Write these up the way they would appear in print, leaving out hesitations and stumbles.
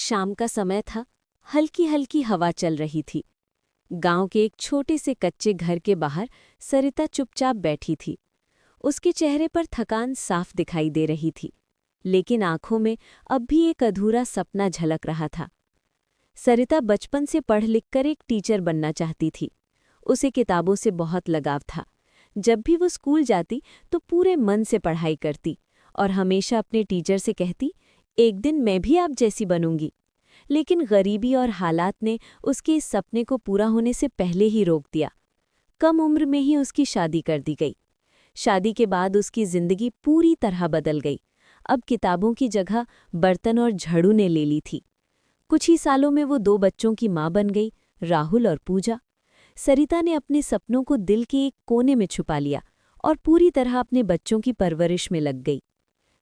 शाम का समय था। हल्की हल्की हवा चल रही थी। गांव के एक छोटे से कच्चे घर के बाहर सरिता चुपचाप बैठी थी। उसके चेहरे पर थकान साफ दिखाई दे रही थी, लेकिन आंखों में अब भी एक अधूरा सपना झलक रहा था। सरिता बचपन से पढ़ लिखकर एक टीचर बनना चाहती थी। उसे किताबों से बहुत लगाव था। जब भी वो स्कूल जाती तो पूरे मन से पढ़ाई करती और हमेशा अपने टीचर से कहती, एक दिन मैं भी आप जैसी बनूंगी। लेकिन गरीबी और हालात ने उसके इस सपने को पूरा होने से पहले ही रोक दिया। कम उम्र में ही उसकी शादी कर दी गई। शादी के बाद उसकी जिंदगी पूरी तरह बदल गई। अब किताबों की जगह बर्तन और झाड़ू ने ले ली थी। कुछ ही सालों में वो 2 बच्चों की मां बन गई, राहुल और पूजा। सरिता ने अपने सपनों को दिल के एक कोने में छुपा लिया और पूरी तरह अपने बच्चों की परवरिश में लग गई।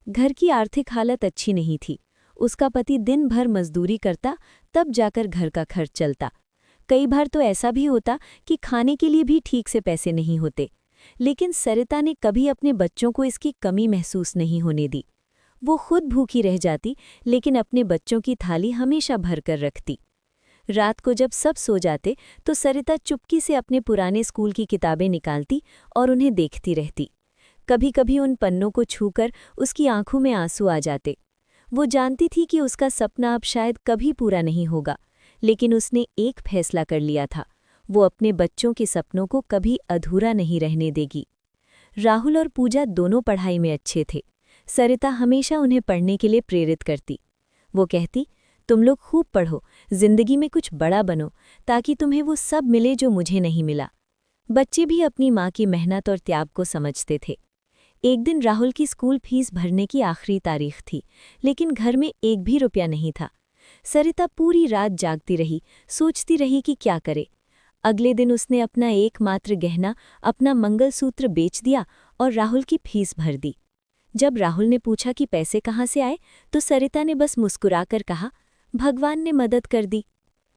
घर की आर्थिक हालत अच्छी नहीं थी। उसका पति दिन भर मजदूरी करता, तब जाकर घर का खर्च चलता। कई बार तो ऐसा भी होता कि खाने के लिए भी ठीक से पैसे नहीं होते। लेकिन सरिता ने कभी अपने बच्चों को इसकी कमी महसूस नहीं होने दी। वो खुद भूखी रह जाती, लेकिन अपने बच्चों की थाली हमेशा भर कर रखती। रात को जब सब सो जाते तो सरिता चुपकी से अपने पुराने स्कूल की किताबें निकालती और उन्हें देखती रहती। कभी कभी उन पन्नों को छूकर उसकी आंखों में आंसू आ जाते। वो जानती थी कि उसका सपना अब शायद कभी पूरा नहीं होगा, लेकिन उसने एक फैसला कर लिया था। वो अपने बच्चों के सपनों को कभी अधूरा नहीं रहने देगी। राहुल और पूजा दोनों पढ़ाई में अच्छे थे। सरिता हमेशा उन्हें पढ़ने के लिए प्रेरित करती। वो कहती, तुम लोग खूब पढ़ो, जिंदगी में कुछ बड़ा बनो, ताकि तुम्हें वो सब मिले जो मुझे नहीं मिला। बच्चे भी अपनी माँ की मेहनत और त्याग को समझते थे। एक दिन राहुल की स्कूल फीस भरने की आखिरी तारीख थी, लेकिन घर में एक भी रुपया नहीं था। सरिता पूरी रात जागती रही, सोचती रही कि क्या करे। अगले दिन उसने अपना एकमात्र गहना, अपना मंगलसूत्र बेच दिया और राहुल की फीस भर दी। जब राहुल ने पूछा कि पैसे कहाँ से आए, तो सरिता ने बस मुस्कुराकर कहा, भगवान ने मदद कर दी।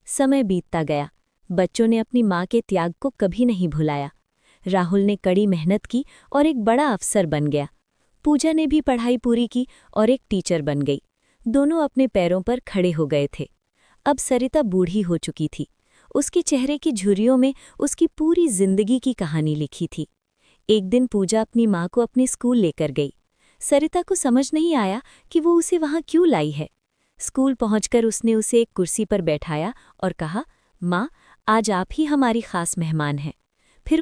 समय बीतता गया। बच्चों ने अपनी माँ के त्याग को कभी नहीं भुलाया। राहुल ने कड़ी मेहनत की और एक बड़ा अफसर बन गया। पूजा ने भी पढ़ाई पूरी की और एक टीचर बन गई। दोनों अपने पैरों पर खड़े हो गए थे। अब सरिता बूढ़ी हो चुकी थी। उसके चेहरे की झुर्रियों में उसकी पूरी जिंदगी की कहानी लिखी थी। एक दिन पूजा अपनी माँ को अपने स्कूल लेकर गई। सरिता को समझ नहीं आया कि वो उसे वहाँ क्यों लाई है। स्कूल पहुंचकर उसने उसे एक कुर्सी पर बैठाया और कहा, माँ, आज आप ही हमारी खास मेहमान हैं।